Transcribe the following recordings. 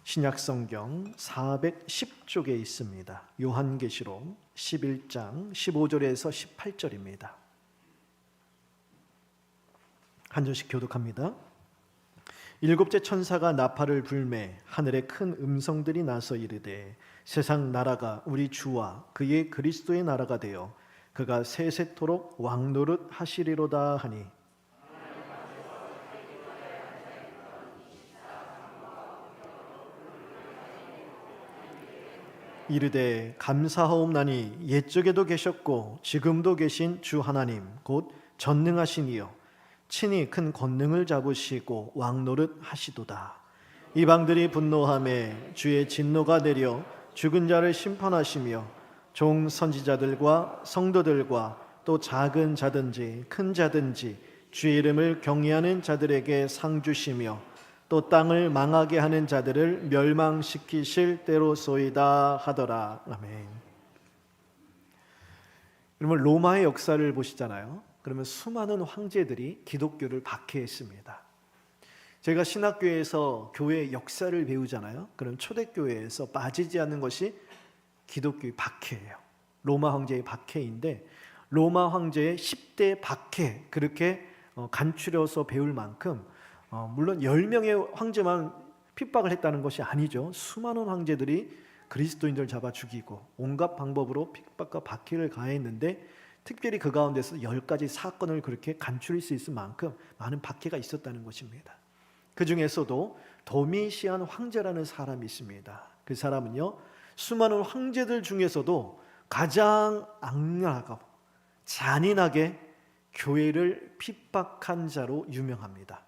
신약성경 410쪽에 있습니다. 요한계시록 11장 15절에서 18절입니다. 한 절씩 교독합니다. 일곱째 천사가 나팔을 불매 하늘에 큰 음성들이 나서 이르되 세상 나라가 우리 주와 그의 그리스도의 나라가 되어 그가 세세토록 왕노릇 하시리로다 하니 이르되 감사하옵나니 옛적에도 계셨고 지금도 계신 주 하나님 곧 전능하신 이여 친히 큰 권능을 잡으시고 왕노릇 하시도다. 이방들이 분노하매 주의 진노가 내려 죽은 자를 심판하시며 종 선지자들과 성도들과 또 작은 자든지 큰 자든지 주의 이름을 경외하는 자들에게 상 주시며 또 땅을 망하게 하는 자들을 멸망시키실 때로소이다 하더라. 아멘. 그러면 로마의 역사를 보시잖아요. 그러면 수많은 황제들이 기독교를 박해했습니다. 제가 신학교에서 교회 역사를 배우잖아요. 그럼 초대교회에서 빠지지 않는 것이 기독교의 박해예요. 로마 황제의 박해인데 로마 황제의 10대 박해 그렇게 간추려서 배울 만큼 물론 10명의 황제만 핍박을 했다는 것이 아니죠. 수많은 황제들이 그리스도인들을 잡아 죽이고 온갖 방법으로 핍박과 박해를 가했는데 특별히 그 가운데서 10가지 사건을 그렇게 간추릴 수 있을 만큼 많은 박해가 있었다는 것입니다. 그 중에서도 도미시안 황제라는 사람이 있습니다. 그 사람은요, 수많은 황제들 중에서도 가장 악랄하고 잔인하게 교회를 핍박한 자로 유명합니다.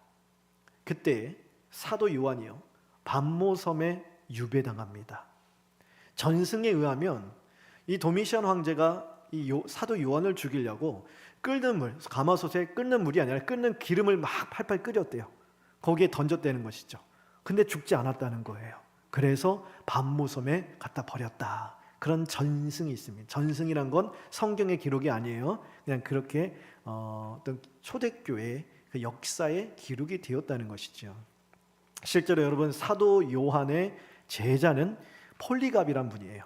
그때 사도 요한이요, 반모섬에 유배당합니다. 전승에 의하면 이 도미시안 황제가 이 사도 요한을 죽이려고 끓는 물, 가마솥에 끓는 물이 아니라 끓는 기름을 막 팔팔 끓였대요. 거기에 던졌다는 것이죠. 근데 죽지 않았다는 거예요. 그래서 반모섬에 갖다 버렸다. 그런 전승이 있습니다. 전승이란 건 성경의 기록이 아니에요. 그냥 그렇게 어떤 초대교회의 그 역사에 기록이 되었다는 것이죠. 실제로 여러분 사도 요한의 제자는 폴리갑이란 분이에요.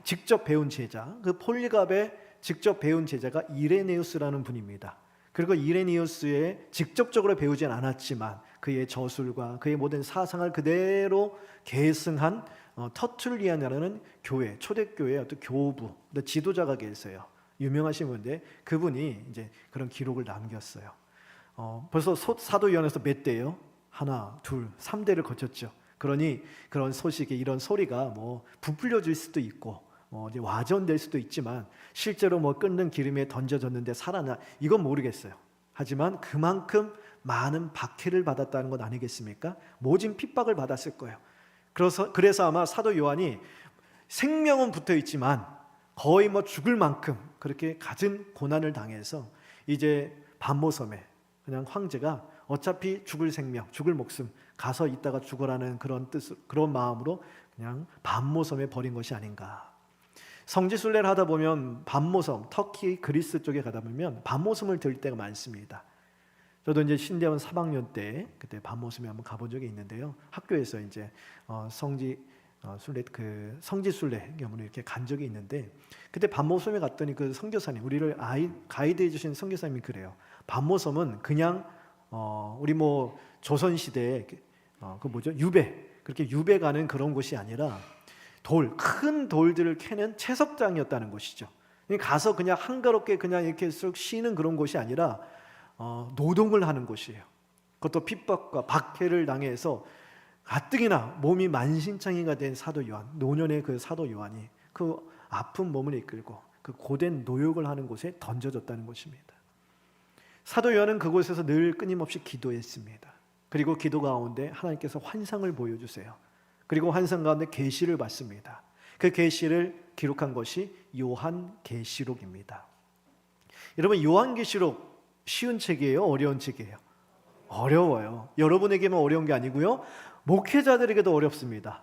직접 배운 제자, 그 폴리갑의 직접 배운 제자가 이레네우스라는 분입니다. 그리고 이레네우스의 직접적으로 배우진 않았지만 그의 저술과 그의 모든 사상을 그대로 계승한 터툴리안이라는 교회, 초대교회의 어떤 교부, 지도자가 계세요. 유명하신 분인데 그분이 이제 그런 기록을 남겼어요. 벌써 사도 요한에서 몇 대예요? 하나, 둘, 3대를 거쳤죠. 그러니 그런 소식에 이런 소리가 뭐 부풀려질 수도 있고 이제 와전될 수도 있지만 실제로 뭐 끓는 기름에 던져졌는데 살아나 이건 모르겠어요. 하지만 그만큼 많은 박해를 받았다는 것 아니겠습니까? 모진 핍박을 받았을 거예요. 그래서 아마 사도 요한이 생명은 붙어 있지만 거의 뭐 죽을 만큼 그렇게 갖은 고난을 당해서 이제 반모섬에 그냥 황제가 어차피 죽을 생명, 죽을 목숨 가서 있다가 죽어라는 그런 그런 마음으로 그냥 반모섬에 버린 것이 아닌가. 성지순례를 하다 보면 반모섬, 터키, 그리스 쪽에 가다 보면 반모섬을 들 때가 많습니다. 저도 이제 신대원 3학년 때 그때 반모섬에 한번 가본 적이 있는데요. 학교에서 이제 성지순례 겸으로 이렇게 간 적이 있는데 그때 반모섬에 갔더니 그 선교사님, 우리를 가이드해 주신 선교사님이 그래요. 반모섬은 그냥 우리 뭐 조선 시대에 유배, 그렇게 유배 가는 그런 곳이 아니라 큰 돌들을 캐는 채석장이었다는 것이죠. 가서 그냥 한가롭게 그냥 이렇게 쓱 쉬는 그런 곳이 아니라 노동을 하는 곳이에요. 그것도 핍박과 박해를 당해서 가뜩이나 몸이 만신창이가 된 사도 요한, 노년의 그 사도 요한이 그 아픈 몸을 이끌고 그 고된 노역을 하는 곳에 던져졌다는 것입니다. 사도 요한은 그곳에서 늘 끊임없이 기도했습니다. 그리고 기도 가운데 하나님께서 환상을 보여주세요. 그리고 환상 가운데 계시를 받습니다. 그 계시를 기록한 것이 요한계시록입니다. 여러분, 요한계시록 쉬운 책이에요? 어려운 책이에요? 어려워요. 여러분에게만 어려운 게 아니고요, 목회자들에게도 어렵습니다.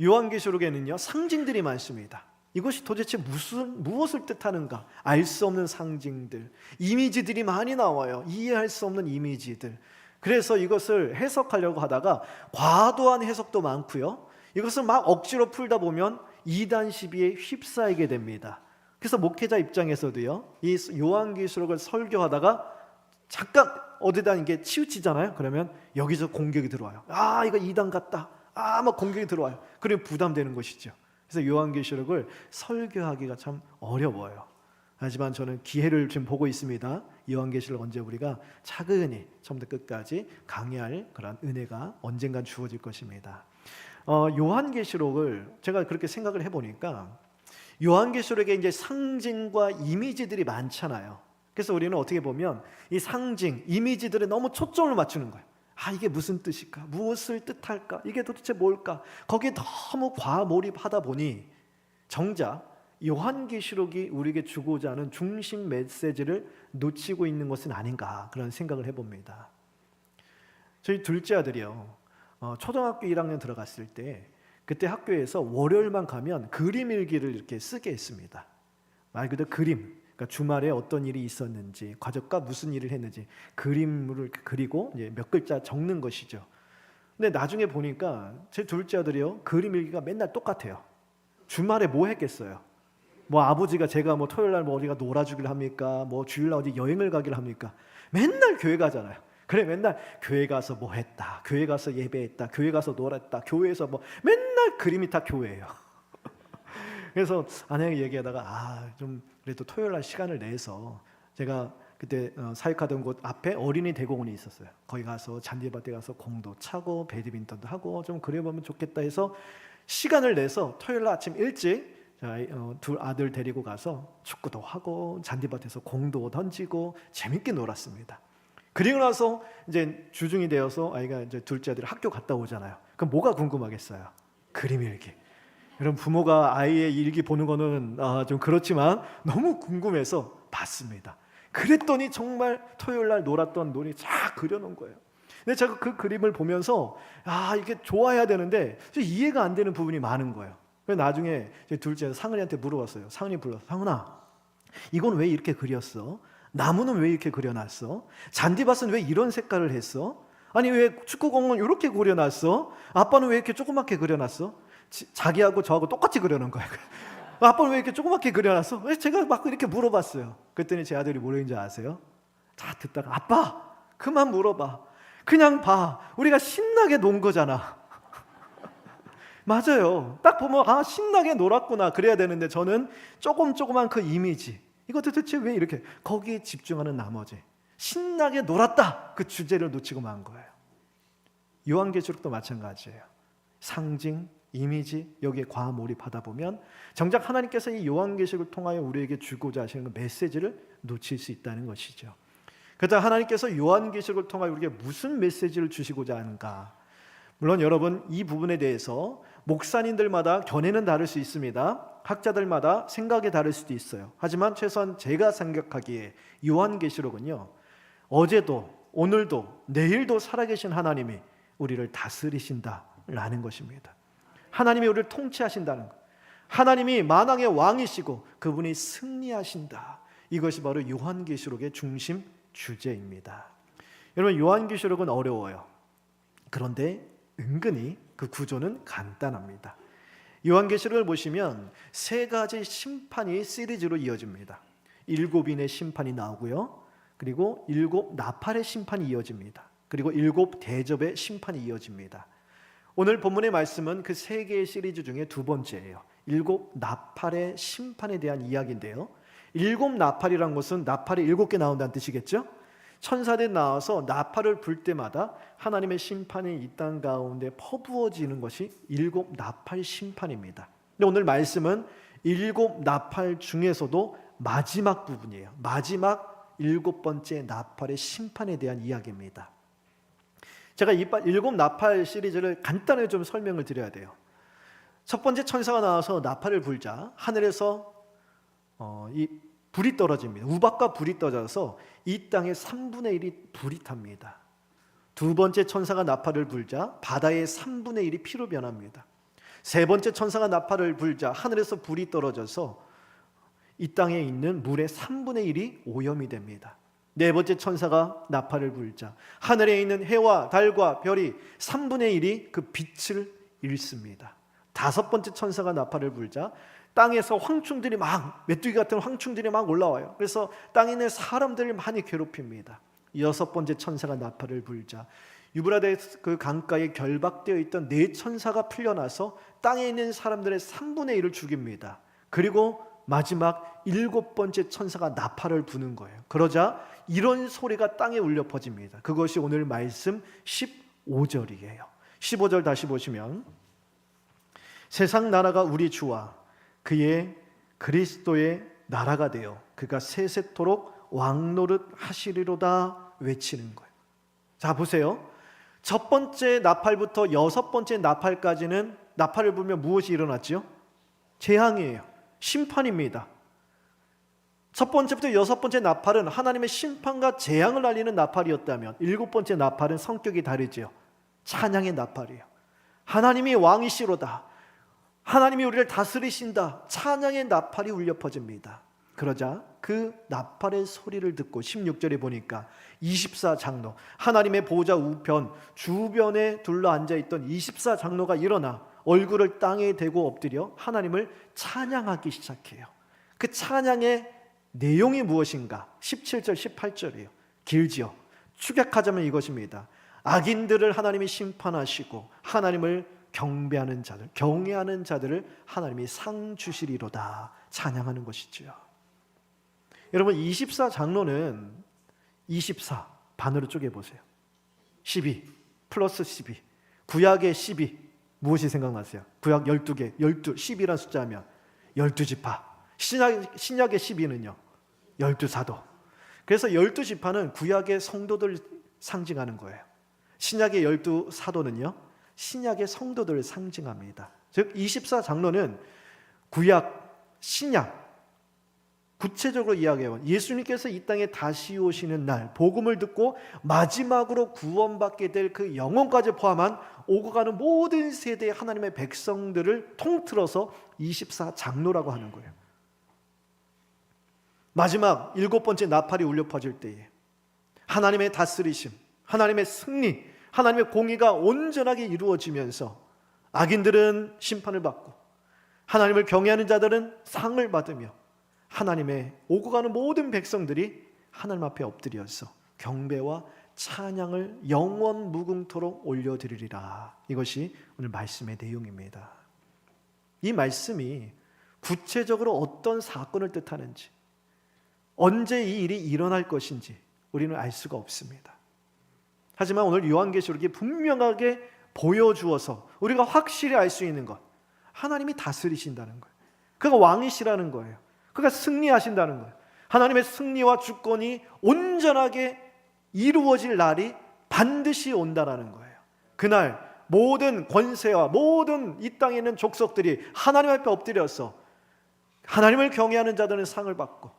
요한계시록에는요, 상징들이 많습니다. 이것이 도대체 무엇을 뜻하는가 알 수 없는 상징들, 이미지들이 많이 나와요. 이해할 수 없는 이미지들. 그래서 이것을 해석하려고 하다가 과도한 해석도 많고요. 이것을 막 억지로 풀다 보면 이단 시비에 휩싸이게 됩니다. 그래서 목회자 입장에서도요, 이 요한계시록을 설교하다가 잠깐 어디다 이게 치우치잖아요. 그러면 여기서 공격이 들어와요. 아, 이거 이단 같다. 아, 막 공격이 들어와요. 그리고 부담되는 것이죠. 그래서 요한계시록을 설교하기가 참 어려워요. 하지만 저는 기회를 지금 보고 있습니다. 요한계시록 언제 우리가 차근히 처음부터 끝까지 강의할 그런 은혜가 언젠간 주어질 것입니다. 요한계시록을 제가 그렇게 생각을 해보니까 요한계시록에 이제 상징과 이미지들이 많잖아요. 그래서 우리는 어떻게 보면 이 상징, 이미지들에 너무 초점을 맞추는 거예요. 아, 이게 무슨 뜻일까? 무엇을 뜻할까? 이게 도대체 뭘까? 거기에 너무 과몰입하다 보니 정작 요한계시록이 우리에게 주고자 하는 중심 메시지를 놓치고 있는 것은 아닌가, 그런 생각을 해봅니다. 저희 둘째 아들이요, 초등학교 1학년 들어갔을 때 그때 학교에서 월요일만 가면 그림 일기를 이렇게 쓰게 했습니다. 말 그대로 그림, 그러니까 주말에 어떤 일이 있었는지, 가족과 무슨 일을 했는지 그림을 그리고 이제 몇 글자 적는 것이죠. 근데 나중에 보니까 제 둘째 아들이요, 그림 일기가 맨날 똑같아요. 주말에 뭐 했겠어요? 뭐 아버지가 제가 뭐 토요일 날 뭐 어디가 놀아주기를 합니까? 뭐 주일 날 어디 여행을 가기를 합니까? 맨날 교회 가잖아요. 그래, 맨날 교회 가서 뭐 했다, 교회 가서 예배했다, 교회 가서 놀았다, 교회에서 뭐 맨날 그림이 다 교회예요. 그래서 아내가 얘기하다가 좀 그래도 토요일 날 시간을 내서, 제가 그때 사역하던 곳 앞에 어린이 대공원이 있었어요. 거기 가서 잔디밭에 가서 공도 차고 배드민턴도 하고 좀 그려보면 좋겠다 해서 시간을 내서 토요일 날 아침 일찍 둘 아들 데리고 가서 축구도 하고 잔디밭에서 공도 던지고 재밌게 놀았습니다. 그리고 나서 이제 주중이 되어서 아이가 이제 둘째 아들이 학교 갔다 오잖아요. 그럼 뭐가 궁금하겠어요? 그림 일기. 여러분, 부모가 아이의 일기 보는 거는 좀 그렇지만 너무 궁금해서 봤습니다. 그랬더니 정말 토요일 날 놀았던 놀이 쫙 그려놓은 거예요. 근데 제가 그 그림을 보면서 이게 좋아야 되는데 이해가 안 되는 부분이 많은 거예요. 그래서 나중에 제 둘째 상은이한테 물어봤어요. 상은이 불러서, 상은아, 이건 왜 이렇게 그렸어? 나무는 왜 이렇게 그려놨어? 잔디밭은 왜 이런 색깔을 했어? 아니, 왜 축구공은 이렇게 그려놨어? 아빠는 왜 이렇게 조그맣게 그려놨어? 자기하고 저하고 똑같이 그려놓은 거예요. 아빠는 왜 이렇게 조그맣게 그려놨어? 제가 막 이렇게 물어봤어요. 그랬더니 제 아들이 뭐랬는지 아세요? 다 듣다가, 아빠, 그만 물어봐. 그냥 봐. 우리가 신나게 논 거잖아. 맞아요. 딱 보면 신나게 놀았구나 그래야 되는데, 저는 조그만 그 이미지, 이거 도대체 왜 이렇게 거기에 집중하는 나머지 신나게 놀았다, 그 주제를 놓치고 만 거예요. 요한계시록도 마찬가지예요. 상징, 이미지, 여기에 과몰입하다 보면 정작 하나님께서 이 요한계시록을 통하여 우리에게 주고자 하시는 그 메시지를 놓칠 수 있다는 것이죠. 그렇다면 하나님께서 요한계시록을 통하여 우리에게 무슨 메시지를 주시고자 하는가? 물론 여러분, 이 부분에 대해서 목사님들마다 견해는 다를 수 있습니다. 학자들마다 생각이 다를 수도 있어요. 하지만 최소한 제가 생각하기에 요한계시록은요, 어제도 오늘도 내일도 살아계신 하나님이 우리를 다스리신다라는 것입니다. 하나님이 우리를 통치하신다는 것, 하나님이 만왕의 왕이시고 그분이 승리하신다, 이것이 바로 요한계시록의 중심 주제입니다. 여러분, 요한계시록은 어려워요. 그런데 은근히 그 구조는 간단합니다. 요한계시록을 보시면 세 가지 심판이 시리즈로 이어집니다. 7인의 심판이 나오고요, 그리고 7 나팔의 심판이 이어집니다. 그리고 7 대접의 심판이 이어집니다. 오늘 본문의 말씀은 그 세 개의 시리즈 중에 두 번째예요. 7 나팔의 심판에 대한 이야기인데요, 7 나팔이란 것은 나팔이 7개 나온다는 뜻이겠죠? 천사들이 나와서 나팔을 불 때마다 하나님의 심판이 이 땅 가운데 퍼부어지는 것이 7 나팔 심판입니다. 근데 오늘 말씀은 7 나팔 중에서도 마지막 부분이에요. 마지막 7번째 나팔의 심판에 대한 이야기입니다. 제가 이 7 나팔 시리즈를 간단하게 좀 설명을 드려야 돼요. 첫 번째 천사가 나와서 나팔을 불자 하늘에서 이 불이 떨어집니다. 우박과 불이 떨어져서 이 땅의 3분의 1이 불이 탑니다. 두 번째 천사가 나팔을 불자 바다의 3분의 1이 피로 변합니다. 세 번째 천사가 나팔을 불자 하늘에서 불이 떨어져서 이 땅에 있는 물의 3분의 1이 오염이 됩니다. 네 번째 천사가 나팔을 불자 하늘에 있는 해와 달과 별이 3분의 1이 그 빛을 잃습니다. 다섯 번째 천사가 나팔을 불자 땅에서 황충들이 메뚜기 같은 황충들이 막 올라와요. 그래서 땅에 있는 사람들을 많이 괴롭힙니다. 여섯 번째 천사가 나팔을 불자 유브라데스 그 강가에 결박되어 있던 네 천사가 풀려나서 땅에 있는 사람들의 3분의 1을 죽입니다. 그리고 마지막 일곱 번째 천사가 나팔을 부는 거예요. 그러자 이런 소리가 땅에 울려 퍼집니다. 그것이 오늘 말씀 15절이에요. 15절 다시 보시면 세상 나라가 우리 주와 그의 그리스도의 나라가 되어 그가 세세토록 왕노릇 하시리로다 외치는 거예요. 자 보세요. 첫 번째 나팔부터 여섯 번째 나팔까지는 나팔을 불면 무엇이 일어났죠? 재앙이에요. 심판입니다. 첫 번째부터 여섯 번째 나팔은 하나님의 심판과 재앙을 알리는 나팔이었다면 일곱 번째 나팔은 성격이 다르죠. 찬양의 나팔이에요. 하나님이 왕이시로다. 하나님이 우리를 다스리신다. 찬양의 나팔이 울려 퍼집니다. 그러자 그 나팔의 소리를 듣고 16절에 보니까 24장로 하나님의 보좌 우편 주변에 둘러앉아 있던 24장로가 일어나 얼굴을 땅에 대고 엎드려 하나님을 찬양하기 시작해요. 그 찬양의 내용이 무엇인가? 17절 18절이에요. 길지요. 축약하자면 이것입니다. 악인들을 하나님이 심판하시고 하나님을 경배하는 자들, 경외하는 자들을 하나님이 상 주시리로다 찬양하는 것이지요. 여러분 24장로는 24 반으로 쪼개보세요. 12 플러스 12 구약의 12 무엇이 생각나세요? 구약 12개 12이란 숫자면 12지파 신약의 12는요 12사도. 그래서 12지파는 구약의 성도들 상징하는 거예요. 신약의 12사도는요 신약의 성도들을 상징합니다. 즉 24장로는 구약, 신약 구체적으로 이야기해요. 예수님께서 이 땅에 다시 오시는 날 복음을 듣고 마지막으로 구원받게 될 그 영혼까지 포함한 오고 가는 모든 세대의 하나님의 백성들을 통틀어서 24장로라고 하는 거예요. 마지막 일곱 번째 나팔이 울려 퍼질 때에 하나님의 다스리심, 하나님의 승리, 하나님의 공의가 온전하게 이루어지면서 악인들은 심판을 받고 하나님을 경외하는 자들은 상을 받으며 하나님의 오고 가는 모든 백성들이 하나님 앞에 엎드려서 경배와 찬양을 영원 무궁토록 올려드리리라. 이것이 오늘 말씀의 내용입니다. 이 말씀이 구체적으로 어떤 사건을 뜻하는지, 언제 이 일이 일어날 것인지 우리는 알 수가 없습니다. 하지만 오늘 요한계시록이 분명하게 보여주어서 우리가 확실히 알 수 있는 것, 하나님이 다스리신다는 거예요. 그가 왕이시라는 거예요. 그가 승리하신다는 거예요. 하나님의 승리와 주권이 온전하게 이루어질 날이 반드시 온다라는 거예요. 그날 모든 권세와 모든 이 땅에 있는 족속들이 하나님 앞에 엎드려서 하나님을 경외하는 자들은 상을 받고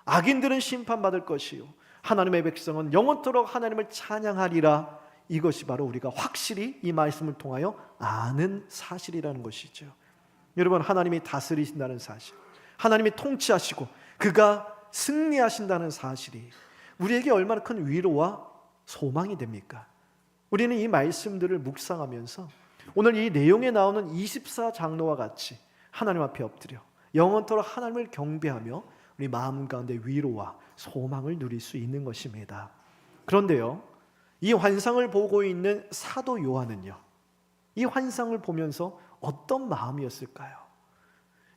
악인들은 심판받을 것이요 하나님의 백성은 영원토록 하나님을 찬양하리라. 이것이 바로 우리가 확실히 이 말씀을 통하여 아는 사실이라는 것이죠. 여러분 하나님이 다스리신다는 사실, 하나님이 통치하시고 그가 승리하신다는 사실이 우리에게 얼마나 큰 위로와 소망이 됩니까? 우리는 이 말씀들을 묵상하면서 오늘 이 내용에 나오는 24장로와 같이 하나님 앞에 엎드려 영원토록 하나님을 경배하며 우리 마음 가운데 위로와 소망을 누릴 수 있는 것입니다. 그런데요, 이 환상을 보고 있는 사도 요한은요, 이 환상을 보면서 어떤 마음이었을까요?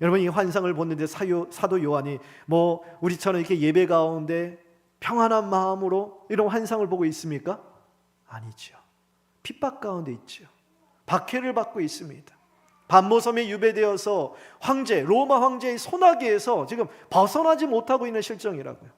여러분 이 환상을 보는데 사도 요한이 우리처럼 이렇게 예배 가운데 평안한 마음으로 이런 환상을 보고 있습니까? 아니죠. 핍박 가운데 있죠. 박해를 받고 있습니다. 반모섬에 유배되어서 로마 황제의 손아귀에서 지금 벗어나지 못하고 있는 실정이라고요.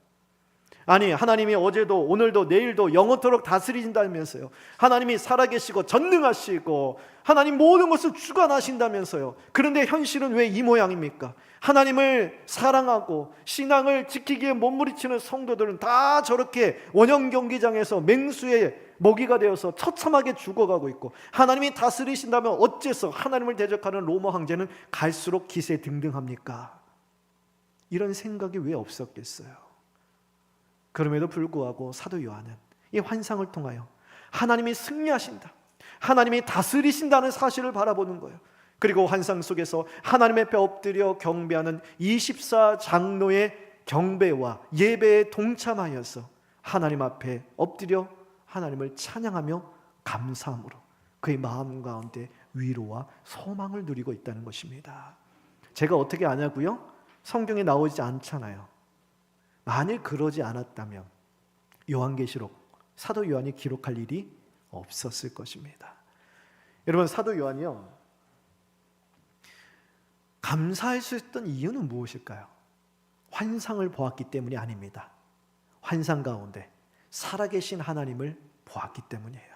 아니 하나님이 어제도 오늘도 내일도 영원토록 다스리신다면서요. 하나님이 살아계시고 전능하시고 하나님 모든 것을 주관하신다면서요. 그런데 현실은 왜 이 모양입니까? 하나님을 사랑하고 신앙을 지키기에 몸부림치는 성도들은 다 저렇게 원형 경기장에서 맹수의 먹이가 되어서 처참하게 죽어가고 있고, 하나님이 다스리신다면 어째서 하나님을 대적하는 로마 황제는 갈수록 기세등등합니까? 이런 생각이 왜 없었겠어요? 그럼에도 불구하고 사도 요한은 이 환상을 통하여 하나님이 승리하신다, 하나님이 다스리신다는 사실을 바라보는 거예요. 그리고 환상 속에서 하나님 앞에 엎드려 경배하는 24장로의 경배와 예배에 동참하여서 하나님 앞에 엎드려 하나님을 찬양하며 감사함으로 그의 마음 가운데 위로와 소망을 누리고 있다는 것입니다. 제가 어떻게 아냐고요? 성경에 나오지 않잖아요. 만일 그러지 않았다면 요한계시록 사도 요한이 기록할 일이 없었을 것입니다. 여러분, 사도 요한이요, 감사할 수 있던 이유는 무엇일까요? 환상을 보았기 때문이 아닙니다. 환상 가운데 살아계신 하나님을 보았기 때문이에요.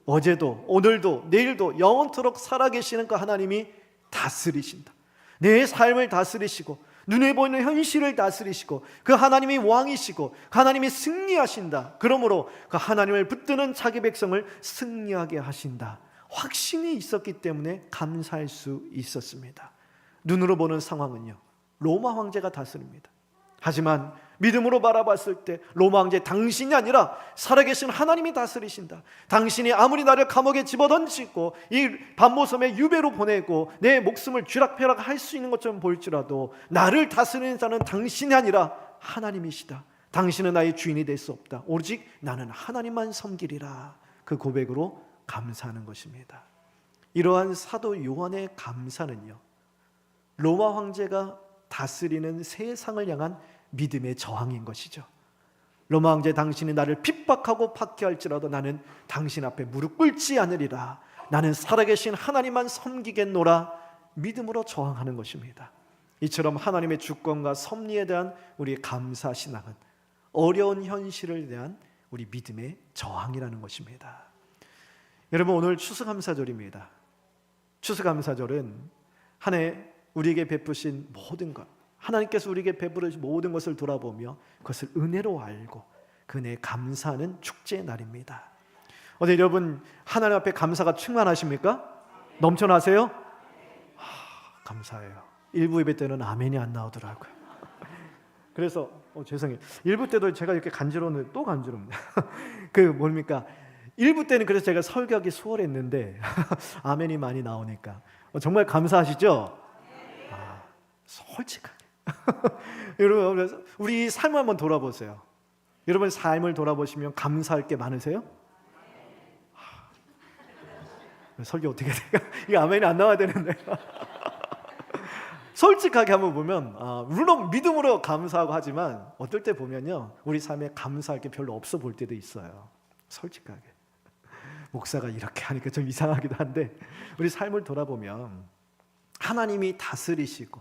어제도 오늘도 내일도 영원토록 살아계시는 그 하나님이 다스리신다, 내 삶을 다스리시고 눈에 보이는 현실을 다스리시고 그 하나님이 왕이시고 그 하나님이 승리하신다, 그러므로 그 하나님을 붙드는 자기 백성을 승리하게 하신다, 확신이 있었기 때문에 감사할 수 있었습니다. 눈으로 보는 상황은요, 로마 황제가 다스립니다. 하지만 믿음으로 바라봤을 때 로마 황제 당신이 아니라 살아계신 하나님이 다스리신다, 당신이 아무리 나를 감옥에 집어던지고 이 반모섬에 유배로 보내고 내 목숨을 쥐락펴락 할 수 있는 것처럼 보일지라도 나를 다스리는 자는 당신이 아니라 하나님이시다, 당신은 나의 주인이 될 수 없다, 오직 나는 하나님만 섬기리라, 그 고백으로 감사하는 것입니다. 이러한 사도 요한의 감사는요, 로마 황제가 다스리는 세상을 향한 믿음의 저항인 것이죠. 로마 황제, 당신이 나를 핍박하고 박해할지라도 나는 당신 앞에 무릎 꿇지 않으리라, 나는 살아계신 하나님만 섬기겠노라, 믿음으로 저항하는 것입니다. 이처럼 하나님의 주권과 섭리에 대한 우리의 감사 신앙은 어려운 현실에 대한 우리 믿음의 저항이라는 것입니다. 여러분, 오늘 추수감사절입니다. 추수감사절은 한 해 우리에게 베푸신 모든 것, 하나님께서 우리에게 베푸신 모든 것을 돌아보며 그것을 은혜로 알고 그 은혜에 감사하는 축제의 날입니다. 어제 여러분 하나님 앞에 감사가 충만하십니까? 넘쳐나세요? 감사해요. 일부 예배 때는 아멘이 안 나오더라고요. 그래서 죄송해요. 일부 때도 제가 이렇게 간지러우는데 또 간지럽네요. 그 뭡니까? 일부 때는 그래서 제가 설교하기 수월했는데 아멘이 많이 나오니까 정말 감사하시죠? 솔직하게 여러분, 그래서 우리 삶을 한번 돌아보세요. 여러분 삶을 돌아보시면 감사할 게 많으세요? 설교 어떻게 돼요? 이게 아멘이 안 나와야 되는데 솔직하게 한번 보면 물론 믿음으로 감사하고 하지만 어떨 때 보면요, 우리 삶에 감사할 게 별로 없어 볼 때도 있어요. 솔직하게 목사가 이렇게 하니까 좀 이상하기도 한데 우리 삶을 돌아보면 하나님이 다스리시고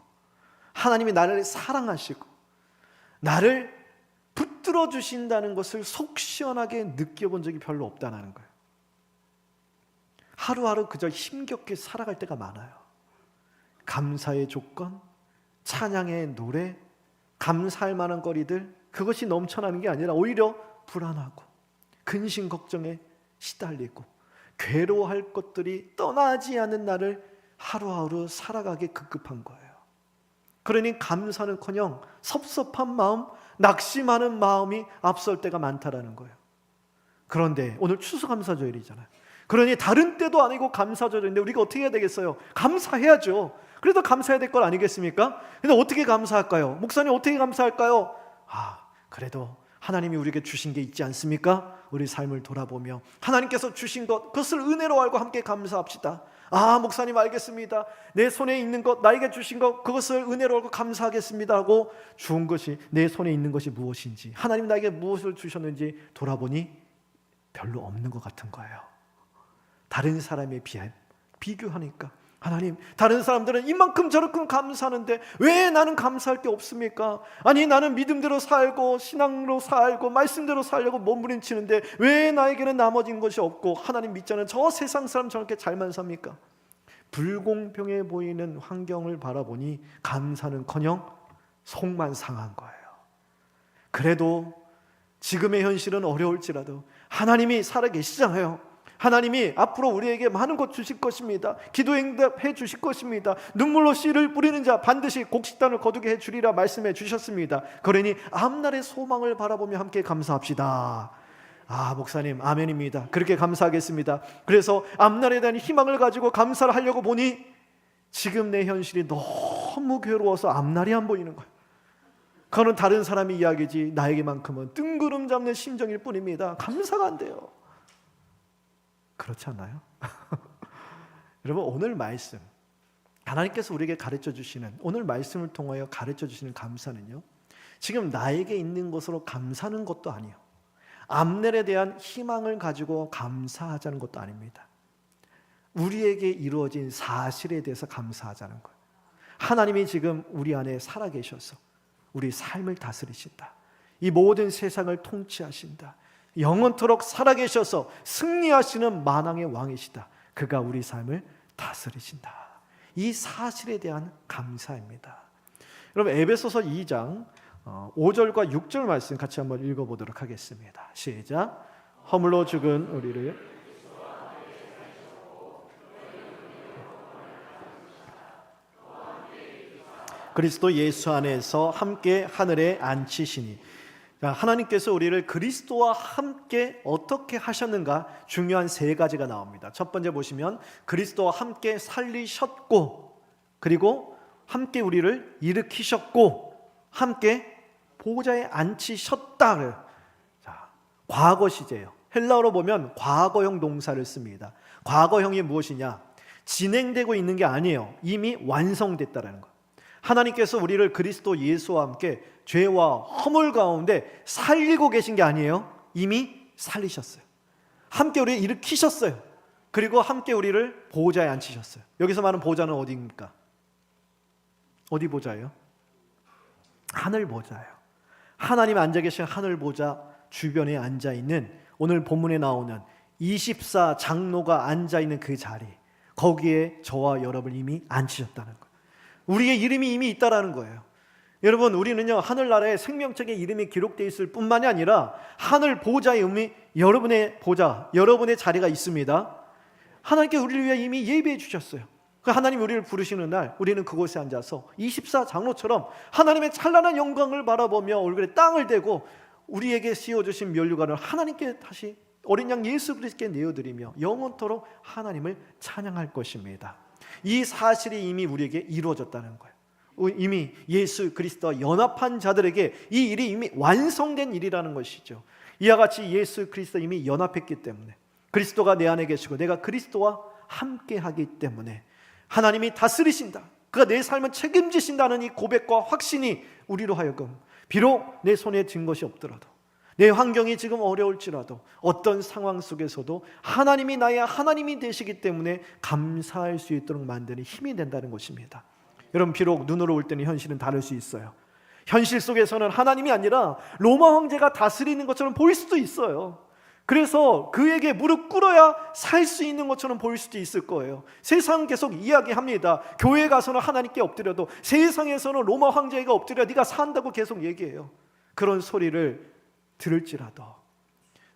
하나님이 나를 사랑하시고 나를 붙들어 주신다는 것을 속 시원하게 느껴본 적이 별로 없다는 거예요. 하루하루 그저 힘겹게 살아갈 때가 많아요. 감사의 조건, 찬양의 노래, 감사할 만한 거리들, 그것이 넘쳐나는 게 아니라 오히려 불안하고 근심 걱정에 시달리고 괴로워할 것들이 떠나지 않는 나를 하루하루 살아가게 급급한 거예요. 그러니 감사는커녕 섭섭한 마음, 낙심하는 마음이 앞설 때가 많다라는 거예요. 그런데 오늘 추수감사절이잖아요. 그러니 다른 때도 아니고 감사절인데 우리가 어떻게 해야 되겠어요? 감사해야죠. 그래도 감사해야 될 걸 아니겠습니까? 근데 어떻게 감사할까요? 목사님 어떻게 감사할까요? 그래도 하나님이 우리에게 주신 게 있지 않습니까? 우리 삶을 돌아보며 하나님께서 주신 것, 그것을 은혜로 알고 함께 감사합시다. 목사님 알겠습니다. 내 손에 있는 것, 나에게 주신 것, 그것을 은혜로 알고 감사하겠습니다 하고 주은 것이, 내 손에 있는 것이 무엇인지, 하나님 나에게 무엇을 주셨는지 돌아보니 별로 없는 것 같은 거예요. 다른 사람에 비교하니까 하나님, 다른 사람들은 이만큼 저만큼 감사하는데 왜 나는 감사할 게 없습니까? 아니, 나는 믿음대로 살고 신앙으로 살고 말씀대로 살려고 몸부림치는데 왜 나에게는 나머진 것이 없고 하나님 믿자는 저 세상 사람 저렇게 잘만 삽니까? 불공평해 보이는 환경을 바라보니 감사는커녕 속만 상한 거예요. 그래도 지금의 현실은 어려울지라도 하나님이 살아계시잖아요. 하나님이 앞으로 우리에게 많은 것 주실 것입니다. 기도 응답해 주실 것입니다. 눈물로 씨를 뿌리는 자 반드시 곡식단을 거두게 해 주리라 말씀해 주셨습니다. 그러니 앞날의 소망을 바라보며 함께 감사합시다. 목사님 아멘입니다. 그렇게 감사하겠습니다. 그래서 앞날에 대한 희망을 가지고 감사를 하려고 보니 지금 내 현실이 너무 괴로워서 앞날이 안 보이는 거예요. 그거는 다른 사람의 이야기지 나에게만큼은 뜬구름 잡는 심정일 뿐입니다. 감사가 안 돼요. 그렇지 않나요? 여러분, 오늘 말씀, 하나님께서 우리에게 가르쳐 주시는, 오늘 말씀을 통하여 가르쳐 주시는 감사는요, 지금 나에게 있는 것으로 감사하는 것도 아니에요. 앞날에 대한 희망을 가지고 감사하자는 것도 아닙니다. 우리에게 이루어진 사실에 대해서 감사하자는 거예요. 하나님이 지금 우리 안에 살아계셔서 우리 삶을 다스리신다. 이 모든 세상을 통치하신다. 영원토록 살아계셔서 승리하시는 만왕의 왕이시다. 그가 우리 삶을 다스리신다. 이 사실에 대한 감사입니다. 여러분, 에베소서 2장 5절과 6절 말씀 같이 한번 읽어보도록 하겠습니다. 시작. 허물로 죽은 우리를 그리스도 예수 안에서 함께 하늘에 앉히시니. 하나님께서 우리를 그리스도와 함께 어떻게 하셨는가 중요한 세 가지가 나옵니다. 첫 번째 보시면 그리스도와 함께 살리셨고, 그리고 함께 우리를 일으키셨고, 함께 보좌에 앉히셨다를. 과거 시제예요. 헬라어로 보면 과거형 동사를 씁니다. 과거형이 무엇이냐? 진행되고 있는 게 아니에요. 이미 완성됐다라는 거예요. 하나님께서 우리를 그리스도 예수와 함께 죄와 허물 가운데 살리고 계신 게 아니에요. 이미 살리셨어요. 함께 우리를 일으키셨어요. 그리고 함께 우리를 보좌에 앉히셨어요. 여기서 말하는 보좌는 어디입니까? 어디 보좌예요? 하늘 보좌예요. 하나님 앉아 계신 하늘 보좌 주변에 앉아 있는, 오늘 본문에 나오는 24 장로가 앉아 있는 그 자리, 거기에 저와 여러분 이미 앉히셨다는 거예요. 우리의 이름이 이미 있다라는 거예요. 여러분, 우리는요 하늘나라에 생명책에 이름이 기록되어 있을 뿐만이 아니라 하늘 보좌의 의미, 여러분의 보좌, 여러분의 자리가 있습니다. 하나님께 우리를 위해 이미 예비해 주셨어요. 하나님 우리를 부르시는 날 우리는 그곳에 앉아서 24 장로처럼 하나님의 찬란한 영광을 바라보며 얼굴에 땅을 대고 우리에게 씌워주신 면류관을 하나님께 다시 어린 양 예수 그리스도께 내어드리며 영원토록 하나님을 찬양할 것입니다. 이 사실이 이미 우리에게 이루어졌다는 거예요. 이미 예수 그리스도와 연합한 자들에게 이 일이 이미 완성된 일이라는 것이죠. 이와 같이 예수 그리스도 이미 연합했기 때문에, 그리스도가 내 안에 계시고 내가 그리스도와 함께하기 때문에 하나님이 다스리신다, 그가 내 삶을 책임지신다는 이 고백과 확신이 우리로 하여금 비록 내 손에 쥔 것이 없더라도, 내 환경이 지금 어려울지라도, 어떤 상황 속에서도 하나님이 나의 하나님이 되시기 때문에 감사할 수 있도록 만드는 힘이 된다는 것입니다. 여러분, 비록 눈으로 올 때는 현실은 다를 수 있어요. 현실 속에서는 하나님이 아니라 로마 황제가 다스리는 것처럼 보일 수도 있어요. 그래서 그에게 무릎 꿇어야 살 수 있는 것처럼 보일 수도 있을 거예요. 세상은 계속 이야기합니다. 교회에 가서는 하나님께 엎드려도 세상에서는 로마 황제가 엎드려 네가 산다고 계속 얘기해요. 그런 소리를 들을지라도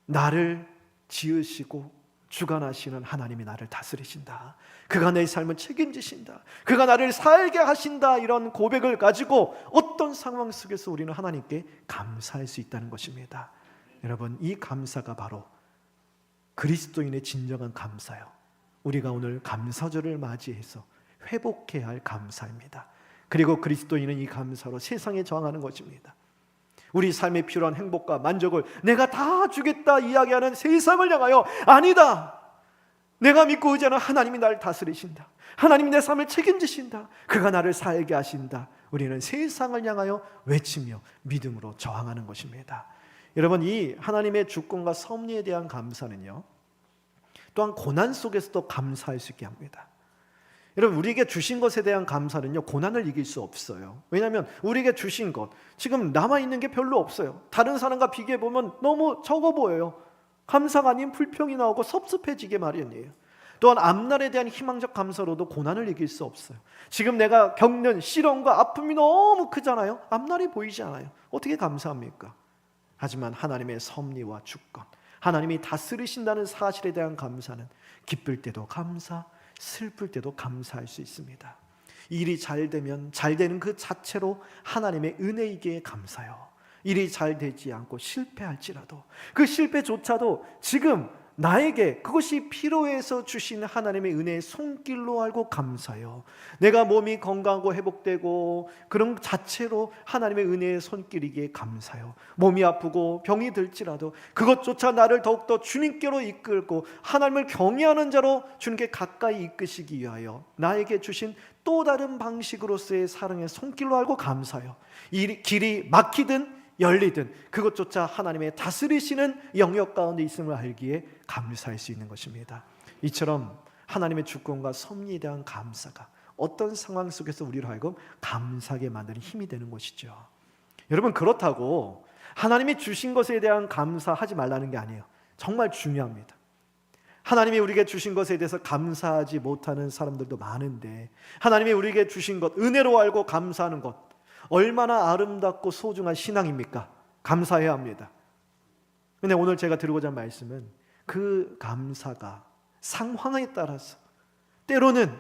나를 지으시고 주관하시는 하나님이 나를 다스리신다, 그가 내 삶을 책임지신다, 그가 나를 살게 하신다, 이런 고백을 가지고 어떤 상황 속에서 우리는 하나님께 감사할 수 있다는 것입니다. 여러분, 이 감사가 바로 그리스도인의 진정한 감사요, 우리가 오늘 감사절을 맞이해서 회복해야 할 감사입니다. 그리고 그리스도인은 이 감사로 세상에 저항하는 것입니다. 우리 삶에 필요한 행복과 만족을 내가 다 주겠다 이야기하는 세상을 향하여 아니다, 내가 믿고 의지하는 하나님이 나를 다스리신다, 하나님이 내 삶을 책임지신다, 그가 나를 살게 하신다, 우리는 세상을 향하여 외치며 믿음으로 저항하는 것입니다. 여러분, 이 하나님의 주권과 섭리에 대한 감사는요, 또한 고난 속에서도 감사할 수 있게 합니다. 여러분, 우리에게 주신 것에 대한 감사는요, 고난을 이길 수 없어요. 왜냐하면 우리에게 주신 것, 지금 남아있는 게 별로 없어요. 다른 사람과 비교해보면 너무 적어 보여요. 감사가 아닌 불평이 나오고 섭섭해지게 마련이에요. 또한 앞날에 대한 희망적 감사로도 고난을 이길 수 없어요. 지금 내가 겪는 시련과 아픔이 너무 크잖아요. 앞날이 보이지 않아요. 어떻게 감사합니까? 하지만 하나님의 섭리와 주권, 하나님이 다스리신다는 사실에 대한 감사는 기쁠 때도 감사, 슬플 때도 감사할 수 있습니다. 일이 잘 되면 잘 되는 그 자체로 하나님의 은혜이기에 감사요. 일이 잘 되지 않고 실패할지라도 그 실패조차도 지금 나에게 그것이 필요해서 주신 하나님의 은혜의 손길로 알고 감사요. 내가 몸이 건강하고 회복되고 그런 자체로 하나님의 은혜의 손길이기에 감사요. 몸이 아프고 병이 들지라도 그것조차 나를 더욱더 주님께로 이끌고 하나님을 경외하는 자로 주님께 가까이 이끄시기 위하여 나에게 주신 또 다른 방식으로서의 사랑의 손길로 알고 감사요. 이 길이 막히든 열리든 그것조차 하나님의 다스리시는 영역 가운데 있음을 알기에 감사할 수 있는 것입니다. 이처럼 하나님의 주권과 섭리에 대한 감사가 어떤 상황 속에서 우리로 하여금 감사하게 만드는 힘이 되는 것이죠. 여러분, 그렇다고 하나님이 주신 것에 대한 감사하지 말라는 게 아니에요. 정말 중요합니다. 하나님이 우리에게 주신 것에 대해서 감사하지 못하는 사람들도 많은데, 하나님이 우리에게 주신 것, 은혜로 알고 감사하는 것, 얼마나 아름답고 소중한 신앙입니까? 감사해야 합니다. 근데 오늘 제가 드리고자 하는 말씀은 그 감사가 상황에 따라서 때로는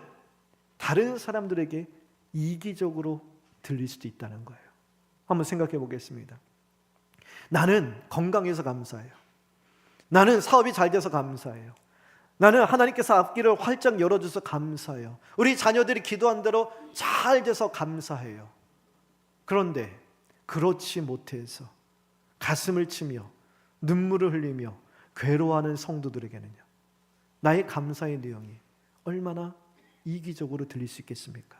다른 사람들에게 이기적으로 들릴 수도 있다는 거예요. 한번 생각해 보겠습니다. 나는 건강해서 감사해요. 나는 사업이 잘 돼서 감사해요. 나는 하나님께서 앞길을 활짝 열어줘서 감사해요. 우리 자녀들이 기도한 대로 잘 돼서 감사해요. 그런데 그렇지 못해서 가슴을 치며 눈물을 흘리며 괴로워하는 성도들에게는요, 나의 감사의 내용이 얼마나 이기적으로 들릴 수 있겠습니까?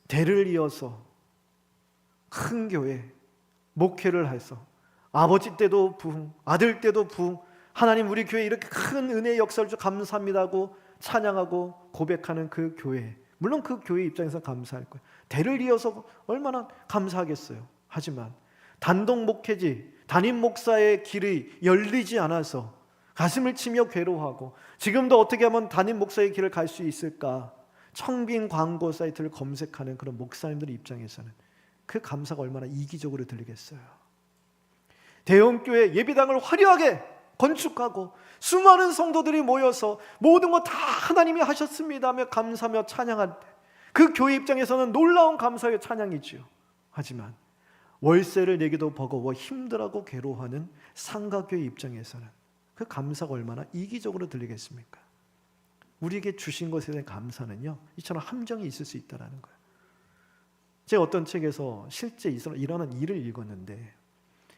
대를 이어서 큰 교회 목회를 해서 아버지 때도 부흥, 아들 때도 부흥, 하나님 우리 교회 이렇게 큰 은혜의 역사를 주 감사합니다고 찬양하고 고백하는 그 교회, 물론 그 교회 입장에서 감사할 거예요. 대를 이어서 얼마나 감사하겠어요. 하지만 단독 목회지, 담임 목사의 길이 열리지 않아서 가슴을 치며 괴로워하고 지금도 어떻게 하면 담임 목사의 길을 갈 수 있을까, 청빈 광고 사이트를 검색하는 그런 목사님들의 입장에서는 그 감사가 얼마나 이기적으로 들리겠어요. 대형교회 예배당을 화려하게 건축하고 수많은 성도들이 모여서 모든 것 다 하나님이 하셨습니다 하며 감사하며 찬양할 때 그 교회 입장에서는 놀라운 감사의 찬양이지요. 하지만 월세를 내기도 버거워 힘들어하고 괴로워하는 상가교회 입장에서는 그 감사가 얼마나 이기적으로 들리겠습니까? 우리에게 주신 것에 대한 감사는요, 이처럼 함정이 있을 수 있다는 거예요. 제가 어떤 책에서 실제 일어난 일을 읽었는데,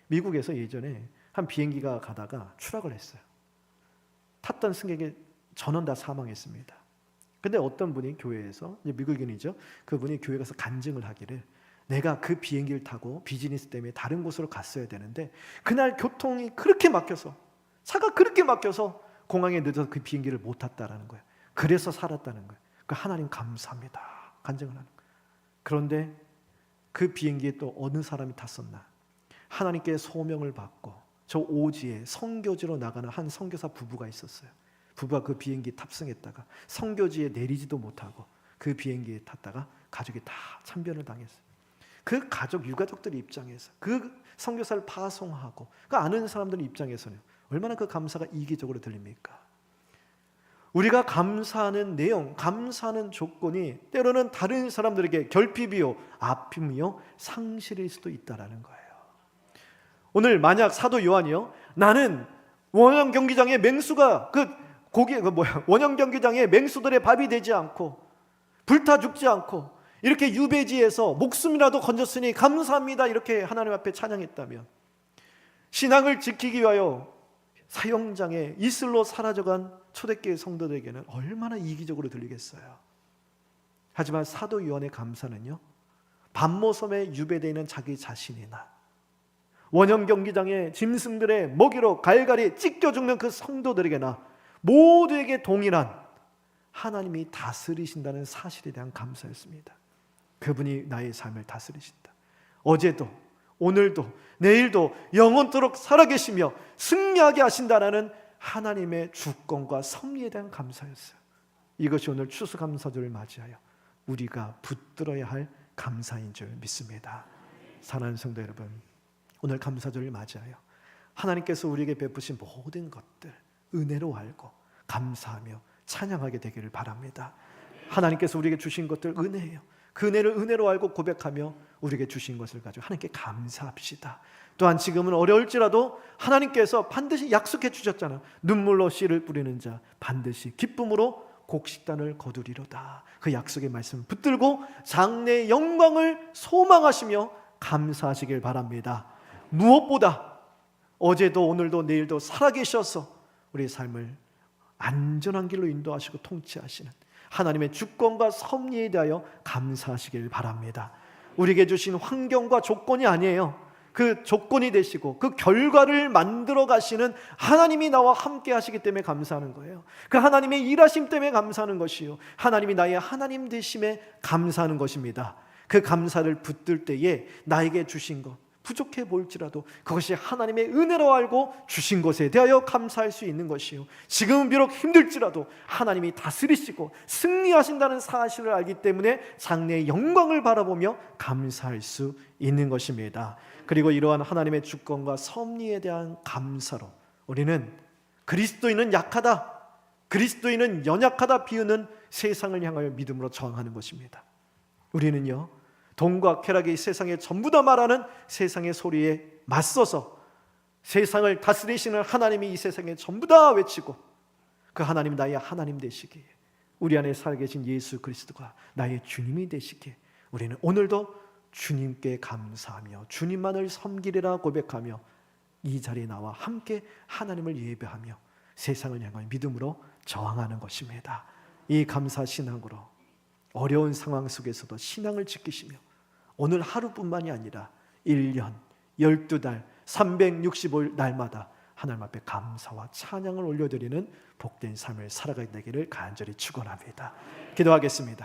미국에서 예전에 한 비행기가 가다가 추락을 했어요. 탔던 승객이 전원 다 사망했습니다. 근데 어떤 분이 교회에서, 미국인이죠, 그분이 교회 가서 간증을 하기를, 내가 그 비행기를 타고 비즈니스 때문에 다른 곳으로 갔어야 되는데 그날 교통이 그렇게 막혀서, 차가 그렇게 막혀서 공항에 늦어서 그 비행기를 못 탔다라는 거예요. 그래서 살았다는 거예요. 그 하나님 감사합니다 간증을 하는 거예요. 그런데 그 비행기에 또 어느 사람이 탔었나, 하나님께 소명을 받고 저 오지에 선교지로 나가는 한 선교사 부부가 있었어요. 부부가 그 비행기에 탑승했다가 선교지에 내리지도 못하고 그 비행기에 탔다가 가족이 다 참변을 당했어요. 그 가족, 유가족들 입장에서 그 선교사를 파송하고 그 아는 사람들 입장에서는 얼마나 그 감사가 이기적으로 들립니까? 우리가 감사하는 내용, 감사하는 조건이 때로는 다른 사람들에게 결핍이요, 아픔이요, 상실일 수도 있다라는 거예요. 오늘 만약 사도 요한이요, 나는 원형 경기장에 맹수가 원형 경기장에 맹수들의 밥이 되지 않고 불타 죽지 않고 이렇게 유배지에서 목숨이라도 건졌으니 감사합니다 이렇게 하나님 앞에 찬양했다면, 신앙을 지키기 위하여 사형장에 이슬로 사라져간 초대교회 성도들에게는 얼마나 이기적으로 들리겠어요. 하지만 사도 요한의 감사는요, 밤모섬에 유배되어 있는 자기 자신이나 원형 경기장에 짐승들의 먹이로 갈갈이 찢겨 죽는 그 성도들에게나 모두에게 동일한 하나님이 다스리신다는 사실에 대한 감사였습니다. 그분이 나의 삶을 다스리신다. 어제도 오늘도 내일도 영원토록 살아계시며 승리하게 하신다라는 하나님의 주권과 섭리에 대한 감사였어요. 이것이 오늘 추수감사절을 맞이하여 우리가 붙들어야 할 감사인 줄 믿습니다. 사랑하는 성도 여러분, 오늘 감사절을 맞이하여 하나님께서 우리에게 베푸신 모든 것들 은혜로 알고 감사하며 찬양하게 되기를 바랍니다. 하나님께서 우리에게 주신 것들 은혜예요. 그 은혜를 은혜로 알고 고백하며 우리에게 주신 것을 가지고 하나님께 감사합시다. 또한 지금은 어려울지라도 하나님께서 반드시 약속해 주셨잖아요. 눈물로 씨를 뿌리는 자 반드시 기쁨으로 곡식단을 거두리로다. 그 약속의 말씀을 붙들고 장래의 영광을 소망하시며 감사하시길 바랍니다. 무엇보다 어제도 오늘도 내일도 살아계셔서 우리의 삶을 안전한 길로 인도하시고 통치하시는 하나님의 주권과 섭리에 대하여 감사하시길 바랍니다. 우리에게 주신 환경과 조건이 아니에요. 그 조건이 되시고 그 결과를 만들어 가시는 하나님이 나와 함께 하시기 때문에 감사하는 거예요. 그 하나님의 일하심 때문에 감사하는 것이요, 하나님이 나의 하나님 되심에 감사하는 것입니다. 그 감사를 붙들 때에 나에게 주신 것 부족해 보일지라도 그것이 하나님의 은혜로 알고 주신 것에 대하여 감사할 수 있는 것이요, 지금은 비록 힘들지라도 하나님이 다스리시고 승리하신다는 사실을 알기 때문에 장래의 영광을 바라보며 감사할 수 있는 것입니다. 그리고 이러한 하나님의 주권과 섭리에 대한 감사로 우리는 그리스도인은 약하다, 그리스도인은 연약하다 비우는 세상을 향하여 믿음으로 저항하는 것입니다. 우리는요, 돈과 쾌락이 세상에 전부 다 말하는 세상의 소리에 맞서서 세상을 다스리시는 하나님이 이 세상에 전부 다 외치고 그 하나님 나의 하나님 되시기에, 우리 안에 살아계신 예수 그리스도가 나의 주님이 되시기에 우리는 오늘도 주님께 감사하며 주님만을 섬기리라 고백하며 이 자리에 나와 함께 하나님을 예배하며 세상을 향하여 믿음으로 저항하는 것입니다. 이 감사 신앙으로 어려운 상황 속에서도 신앙을 지키시며 오늘 하루뿐만이 아니라 1년, 12달, 365일 날마다 하나님 앞에 감사와 찬양을 올려드리는 복된 삶을 살아가게 되기를 간절히 축원합니다. 기도하겠습니다.